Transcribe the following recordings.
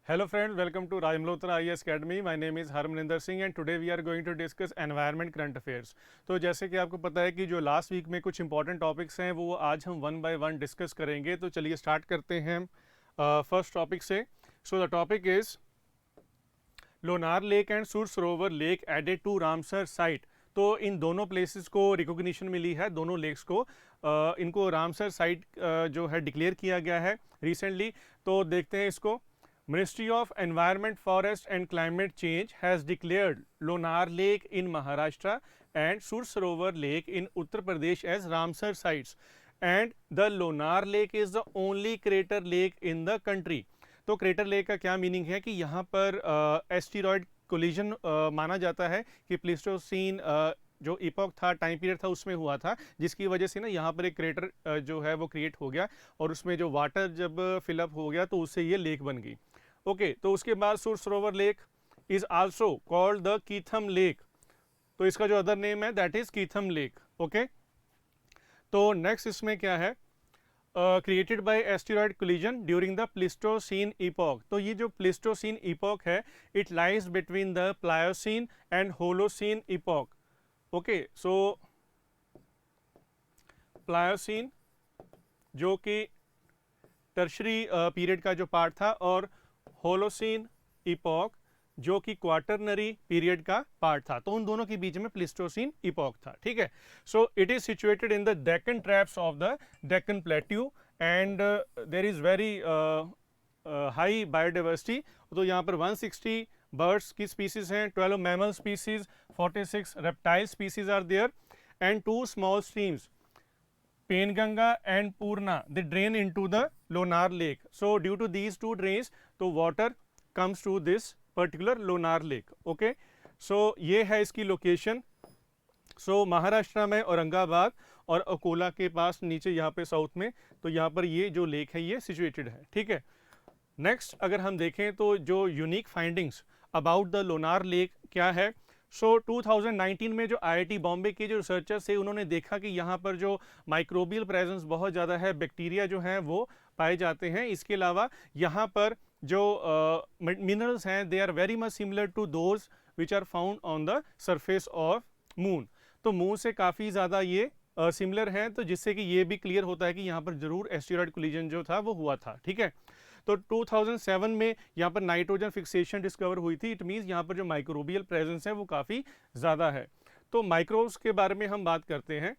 Hello friends, welcome to Raj Malhotra IAS Academy. My name is Harmaninder Singh and today we are going to discuss environment current affairs. तो जैसे कि आपको पता है कि जो लास्ट वीक में कुछ इंपॉर्टेंट टॉपिक्स हैं वो आज हम वन बाय वन डिस्कस करेंगे. तो चलिए स्टार्ट करते हैं फर्स्ट टॉपिक से. So the topic is Lonar lake and Sur Sarovar lake added to Ramsar site. तो इन दोनों प्लेसेस को रिकॉग्निशन मिली है, दोनों लेक्स को इनको रामसर साइट जो है डिक्लेयर किया गया है रिसेंटली. तो देखते हैं इसको. Ministry of Environment, Forest and Climate Change has declared Lonar Lake in Maharashtra and Sur Sarovar Lake in Uttar Pradesh as Ramsar sites, and the Lonar Lake is the only crater lake in the country. तो crater lake का क्या meaning है कि यहाँ पर asteroid collision माना जाता है कि प्लीस्टोसीन जो इपॉक था, टाइम पीरियड था, उसमें हुआ था, जिसकी वजह से ना यहाँ पर एक क्रेटर जो है वो क्रिएट हो गया और उसमें जो वाटर जब फिलअप हो गया तो उससे ये लेक बन गई. ओके तो उसके बाद सुर Sarovar lake is also called the Keetham lake. तो इसका जो अदर नेम है that is Keetham lake. Okay तो नेक्स्ट इसमें क्या है, created by asteroid collision during the Pleistocene epoch. तो ये जो प्लीस्टोसीन इपॉक है it lies between the Pliocene and Holocene epoch. Okay so Pliocene जो कि टर्शरी पीरियड का जो पार्ट था और होलोसीन इपॉक जो कि क्वार्टरनरी पीरियड का पार्ट था. तो उन दोनों के बीच में प्लीस्टोसीन इपॉक था. ठीक है. So it is situated in the Deccan traps of the Deccan plateau and there is very high biodiversity. तो यहाँ पर 160 बर्ड्स की स्पीसीज हैं, 12 mammal species, 46 reptile species are there and 2 small streams Penganga and Purna, they drain into the Lonar Lake. So due to these two drains, तो water comes to this particular Lonar Lake. Okay, so ये है इसकी location. सो महाराष्ट्र में औरंगाबाद और अकोला के पास नीचे यहाँ पे साउथ में, तो यहाँ पर ये जो लेक है ये सिचुएटेड है. ठीक है. नेक्स्ट अगर हम देखें तो जो unique findings about the Lonar lake क्या है. सो 2019 में जो आईआईटी बॉम्बे के जो रिसर्चर्स थे उन्होंने देखा कि यहाँ पर जो माइक्रोबियल प्रेजेंस बहुत ज़्यादा है, बैक्टीरिया जो हैं वो पाए जाते हैं. इसके अलावा यहाँ पर जो मिनरल्स हैं they are very much similar to those which are found on the surface of moon. तो मून से काफ़ी ज़्यादा ये सिमिलर हैं, तो जिससे कि ये भी क्लियर होता है कि यहाँ पर ज़रूर एस्टेरॉयड कोलिजन जो था वो हुआ था. ठीक है. तो 2007 में यहाँ पर नाइट्रोजन फिक्सेशन डिस्कवर हुई थी. इट मीन्स यहाँ पर जो माइक्रोबियल प्रेजेंस है वो काफ़ी ज़्यादा है. तो माइक्रोब्स के बारे में हम बात करते हैं.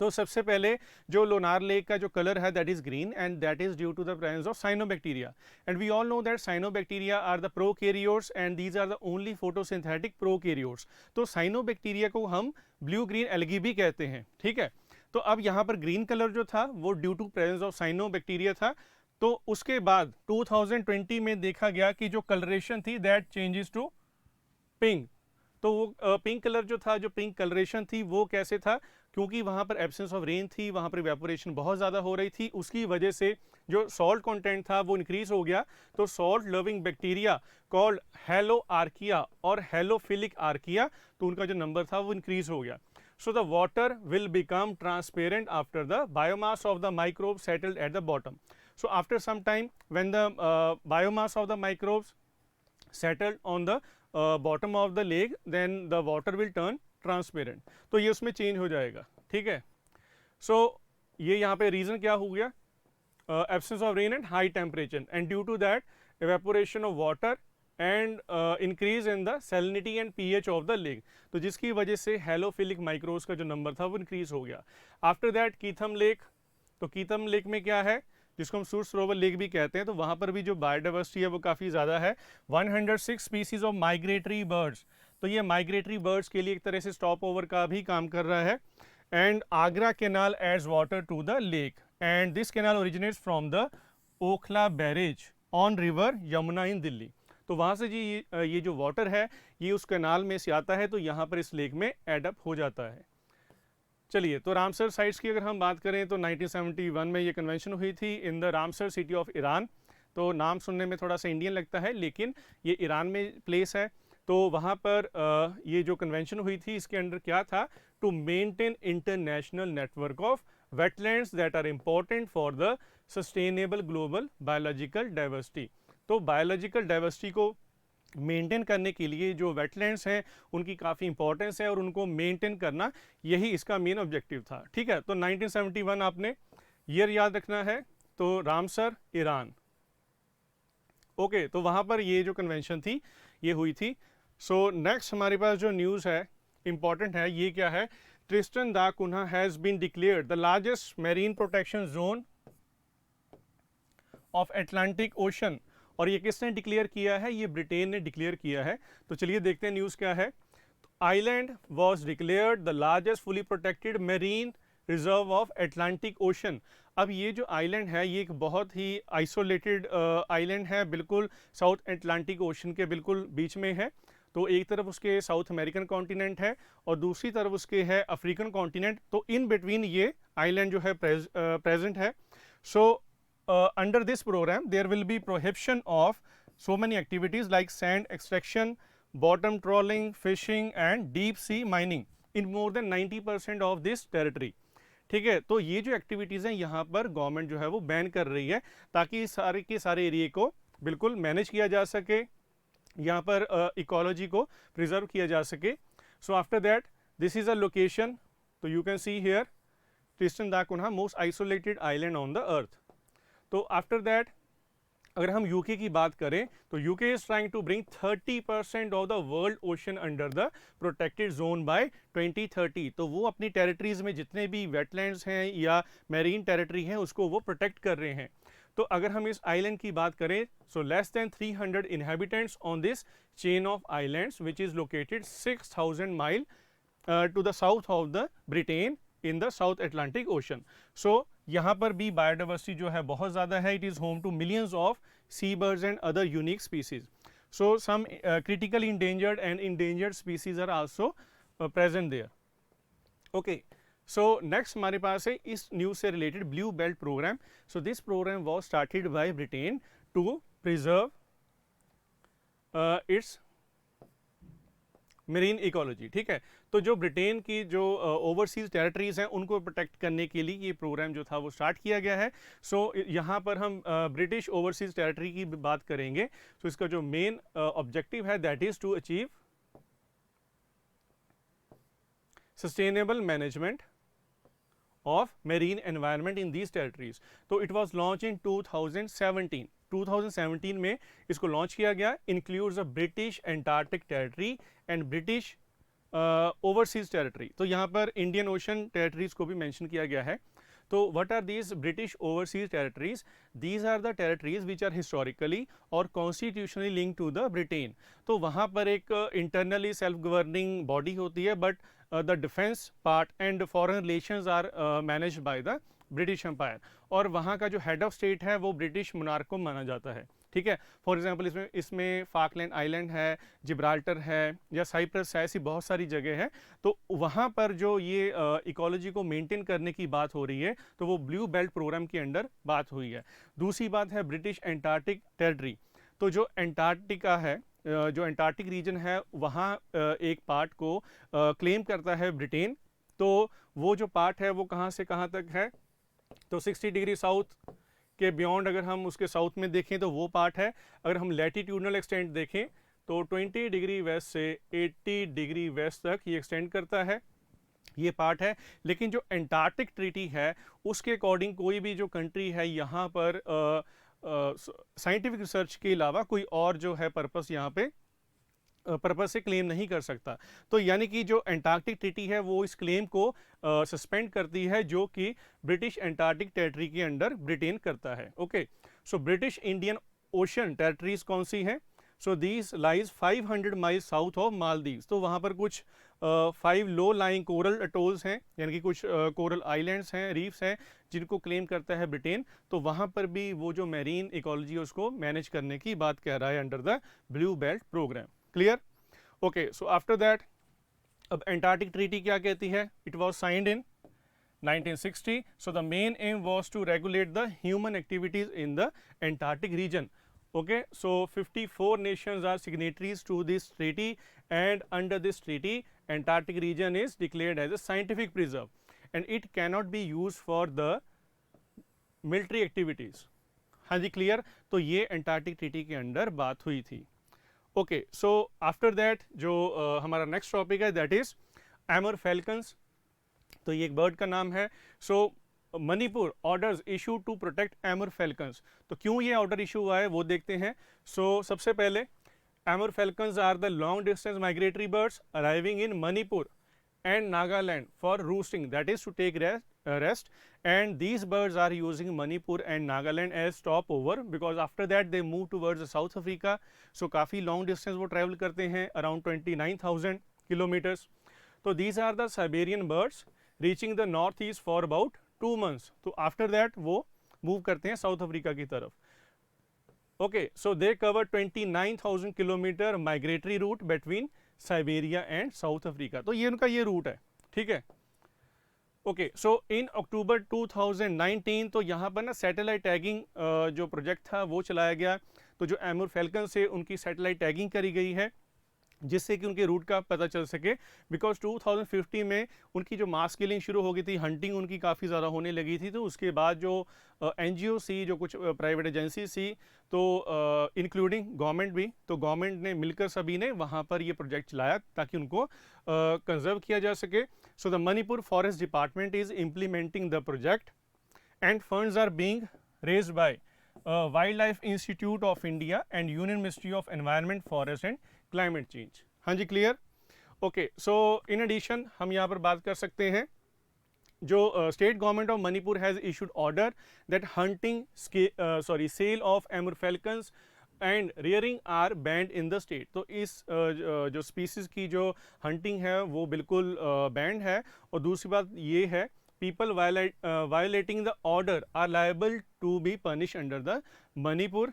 तो सबसे पहले जो लोनार लेक का जो कलर है that is green and that is due to the presence of cyanobacteria. And we all know that cyanobacteria are the prokaryotes and these are the only photosynthetic prokaryotes. तो साइनोबैक्टीरिया को हम blue green algae भी कहते हैं. ठीक है. तो अब यहाँ पर ग्रीन कलर जो था वो due to presence of cyanobacteria था. तो उसके बाद 2020 में देखा गया कि जो कलरेशन थी दैट चेंजेस टू पिंक. तो वो पिंक कलर जो था, जो पिंक कलरेशन थी वो कैसे था, क्योंकि वहाँ पर एब्सेंस ऑफ रेन थी, वहाँ पर इवेपोरेशन बहुत ज़्यादा हो रही थी, उसकी वजह से जो सॉल्ट कंटेंट था वो इंक्रीज हो गया. तो salt loving bacteria called hello archaea और हेलोफिलिक आर्किया, तो उनका जो नंबर था वो इंक्रीज हो गया. So the water will become transparent after the biomass of the microbes settled at the bottom. So after some time when the biomass of the microbes settled on the bottom of the lake, then the water will turn transparent. तो ये उसमें change हो जाएगा. ठीक है. So ये यहाँ पे रीज़न क्या हो गया, absence of rain and high temperature, and due to that evaporation of water and increase in the salinity and pH of the lake. तो जिसकी वजह से हेलोफिलिक माइक्रोब्स का जो नंबर था वो इंक्रीज हो गया. After that Keetham lake. तो कीथम लेक में क्या है, जिसको हम सुर सरोवर लेक भी कहते हैं, तो वहाँ पर भी जो बायोडाइवर्सिटी है वो काफ़ी ज़्यादा है. 106 स्पीसीज ऑफ माइग्रेटरी बर्ड्स. तो ये माइग्रेटरी बर्ड्स के लिए एक तरह से स्टॉप ओवर का भी काम कर रहा है. And Agra canal aids water to the lake and this canal originates from the Okhla barrage on river Yamuna in Delhi. तो वहाँ से जी ये जो वाटर है ये उस कैनाल में से आता है, तो यहाँ पर इस लेक में एडअप हो जाता है. चलिए, तो रामसर साइट्स की अगर हम बात करें तो 1971 में ये कन्वेंशन हुई थी in the Ramsar city of Iran. तो नाम सुनने में थोड़ा सा इंडियन लगता है लेकिन ये ईरान में प्लेस है. तो वहाँ पर ये जो कन्वेंशन हुई थी इसके अंडर क्या था, to maintain international network of wetlands that are important for the sustainable global biological diversity. तो बायोलॉजिकल डाइवर्सिटी को मेंटेन करने के लिए जो वेटलैंड्स हैं उनकी काफ़ी इंपॉर्टेंस है और उनको मेंटेन करना यही इसका मेन ऑब्जेक्टिव था। ठीक है, तो 1971 आपने ईयर याद रखना है, तो रामसर ईरान। ओके, तो वहाँ पर ये जो कन्वेंशन थी ये हुई थी। सो नेक्स्ट हमारे पास जो न्यूज़ है इंपॉर्टेंट है, ये क्या है, Tristan da Cunha has been declared the largest marine protection zone of Atlantic ocean. और ये किसने डिक्लेयर किया है, ये ब्रिटेन ने डिक्लेयर किया है। तो चलिए देखते हैं न्यूज़ क्या है। Island was declared the largest fully protected marine reserve of Atlantic ocean. अब ये जो आइलैंड है ये एक बहुत ही आइसोलेटेड आइलैंड है, बिल्कुल साउथ एटलांटिक ओशन के बिल्कुल बीच में है। तो एक तरफ उसके साउथ अमेरिकन कॉन्टिनेंट है और दूसरी तरफ उसके है अफ्रीकन कॉन्टिनेंट। तो इन बिटवीन ये आइलैंड जो है प्रेजेंट है। सो under this program there will be prohibition of so many activities like sand extraction, bottom trawling, fishing and deep sea mining in more than 90% of this territory। ठीक है, तो ये जो activities हैं यहाँ पर गवर्नमेंट जो है वो बैन कर रही है ताकि सारे के सारे एरिए को बिल्कुल मैनेज किया जा सके, यहाँ पर इकोलॉजी को प्रिजर्व किया जा सके। So after that this is a location, तो you can see here Tristan da Cunha most isolated island on the earth. तो आफ्टर दैट अगर हम यूके की बात करें तो UK is trying to bring 30% of the world ocean under the protected zone by 2030। तो वो अपनी टेरिटरीज में जितने भी वेटलैंड्स हैं या मैरीन टेरिटरी हैं उसको वो प्रोटेक्ट कर रहे हैं। तो अगर हम इस आइलैंड की बात करें, so less than 300 inhabitants on this chain of islands which is located 6000 mile to the south of the Britain in the south Atlantic ocean. So यहाँ पर भी बायोडाइवर्सिटी जो है बहुत ज़्यादा है। It is home to millions of sea birds and other unique species. So some critically endangered and endangered species are also present there. Okay, so next हमारे पास है इस न्यूज़ से related blue belt programme. So this programme was started by Britain to preserve its marine ecology. ठीक है, तो जो Britain की जो ओवरसीज टेरिटरीज हैं उनको प्रोटेक्ट करने के लिए ये प्रोग्राम जो था वो स्टार्ट किया गया है। सो यहाँ पर हम ब्रिटिश ओवरसीज टेरिटरी की बात करेंगे। तो इसका जो मेन ऑब्जेक्टिव है that is to achieve sustainable management of marine environment in these territories. तो इट वॉज लॉन्च इन 2017 में इसको लॉन्च किया गया। Includes a British Antarctic territory and British overseas territory. तो यहाँ पर इंडियन ओशन टेरिटरीज को भी मेंशन किया गया है। तो what are these British overseas territories? These are the territories which are historically और constitutionally link to the Britain. तो वहाँ पर एक इंटरनली सेल्फ गवर्निंग बॉडी होती है, but the defence part and foreign relations are managed by the British empire. और वहाँ का जो हेड ऑफ स्टेट है वो ब्रिटिश मोनार्क को माना जाता है। ठीक है, फॉर एग्जांपल इसमें फाकलैंड आइलैंड है, जिब्राल्टर है या साइप्रस है, ऐसी बहुत सारी जगह है। तो वहाँ पर जो ये इकोलॉजी को मेंटेन करने की बात हो रही है तो वो ब्लू बेल्ट प्रोग्राम के अंडर बात हुई है। दूसरी बात है ब्रिटिश एंटार्क्टिक टेरिटरी। तो जो एंटार्क्टिका है, जो एंटार्क्टिक रीजन है, वहाँ एक पार्ट को क्लेम करता है ब्रिटेन। तो वो जो पार्ट है वो कहाँ से कहाँ तक है, तो 60 डिग्री साउथ के बियॉन्ड अगर हम उसके साउथ में देखें तो वो पार्ट है। अगर हम लैटिट्यूडनल एक्सटेंट देखें तो 20 डिग्री वेस्ट से 80 डिग्री वेस्ट तक ये एक्सटेंड करता है, ये पार्ट है। लेकिन जो एंटार्क्टिक ट्रीटी है उसके अकॉर्डिंग कोई भी जो कंट्री है यहाँ पर साइंटिफिक रिसर्च के अलावा कोई और जो है पर्पस यहाँ पे पर्पज से क्लेम नहीं कर सकता। तो यानी कि जो एंटार्क्टिक ट्रीटी है वो इस क्लेम को सस्पेंड करती है जो कि ब्रिटिश एंटार्क्टिक टेरिटरी के अंडर ब्रिटेन करता है। Okay, so British Indian ocean territories कौन सी हैं? So these lies 500 miles south of Maldives. तो वहाँ पर कुछ 5 लो लाइंग कोरल अटोल्स हैं, यानी कि कुछ कोरल आइलैंड्स हैं, रीफ्स हैं, जिनको क्लेम करता है ब्रिटेन। तो वहाँ पर भी वो जो मैरीन इकोलॉजी है उसको मैनेज करने की बात कह रहा है under the blue belt programme. Clear? Okay, so after that अब एंटार्क्टिक ट्रीटी क्या कहती है? It was signed in 1960. So the main aim was to regulate the human activities in the Antarctic region. Okay, so 54 nations are signatories to this treaty, and under this treaty Antarctic region is declared as a scientific preserve and it cannot be used for the military activities. हाँ जी clear. तो ये Antarctic treaty के under बात हुई थी। Okay, so after that जो हमारा नेक्स्ट टॉपिक है दैट इज एमर फैल्कन्स। तो ये एक बर्ड का नाम है। So Manipur orders issue to protect Amur falcons. तो क्यों ये ऑर्डर इशू हुआ है वो देखते हैं। सो सबसे पहले Amur falcons are the long distance migratory birds arriving in Manipur and Nagaland for roosting, that is to take rest, and these birds are using Manipur and Nagaland as stopover because after that they move towards South Africa. So काफ़ी long distance वो travel करते हैं around 29,000 kilometers. तो these are the Siberian birds reaching the northeast for about 2 months. तो after that वो move करते हैं South Africa की तरफ. Okay, so they cover 29,000 kilometer migratory route between Siberia and south Africa. तो ये उनका ये रूट है, ठीक है। ओके, सो इन अक्टूबर 2019 तो यहाँ पर ना सैटेलाइट टैगिंग जो प्रोजेक्ट था वो चलाया गया। तो जो एमर फैल्कन से उनकी सैटेलाइट टैगिंग करी गई है जिससे कि उनके रूट का पता चल सके, बिकॉज 2050 में उनकी जो मास किलिंग शुरू हो गई थी, हंटिंग उनकी काफ़ी ज़्यादा होने लगी थी। तो उसके बाद जो एनजीओ सी, जो कुछ प्राइवेट एजेंसी सी, तो इंक्लूडिंग गवर्नमेंट भी, तो गवर्नमेंट ने मिलकर सभी ने वहाँ पर ये प्रोजेक्ट चलाया ताकि उनको कंजर्व किया जा सके। So the Manipur forest department is implementing the project and funds are being raised by wildlife institute of India and union ministry of environment, forest and climate change. हाँ जी clear. Okay, so in addition हम यहाँ पर बात कर सकते हैं जो state government of Manipur has issued order that hunting sale of Amur falcons and rearing are banned in the state. तो इस जो स्पीसीज की जो हंटिंग है वो बिल्कुल बैंड है। और दूसरी बात ये है, people violating the order are liable to be punished under the Manipur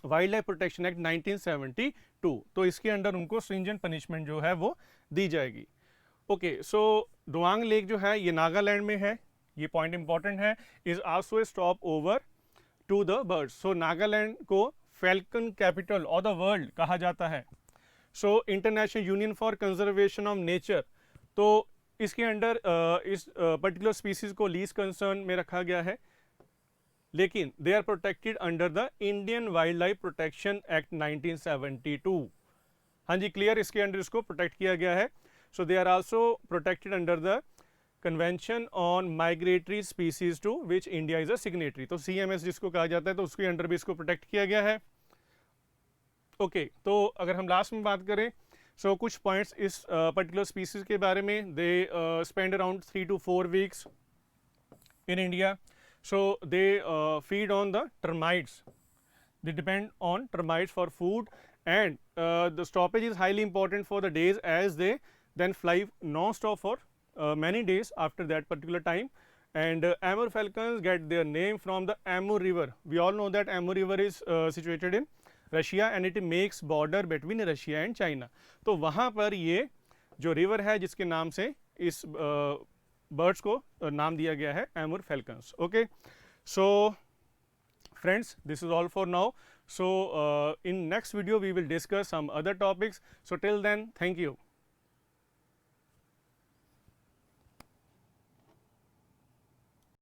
wild life protection act 1972। तो इसके अंडर उनको स्ट्रिंजेंट पनिशमेंट जो है वो दी जाएगी। ओके, सो दुआंग लेक जो है ये नागालैंड में है, ये पॉइंट इंपॉर्टेंट है। Is also a stopover to the birds. So Nagaland को falcon capital of the world कहा जाता है। So international union for conservation of nature, तो इसके अंडर इस पर्टिकुलर स्पीसीज को लीज कंसर्न में रखा गया है, लेकिन they are protected under the Indian wildlife protection act 1972। हाँ जी क्लियर, इसके अंडर इसको प्रोटेक्ट किया गया है। So they are also protected under the convention on migratory species to which India is a signatory. तो CMS जिसको कहा जाता है, तो उसके अंडर भी इसको प्रोटेक्ट किया गया है। ओके, तो अगर हम लास्ट में बात करें, सो कुछ पॉइंट्स इस पर्टिकुलर स्पीसीज के बारे में। They spend around 3 to 4 weeks in India. So they feed on the termites. They depend on termites for food, and the stoppage is highly important for the days as they then fly non-stop for many days after that particular time. And Amur falcons get their name from the Amur River. We all know that Amur River is situated in Russia and it makes border between Russia and China. तो वहाँ पर ये जो river है जिसके नाम से इस बर्ड्स को नाम दिया गया है Amur falcons. Okay, so friends, this is all for now. So in next video we will discuss some other topics. So till then, thank you.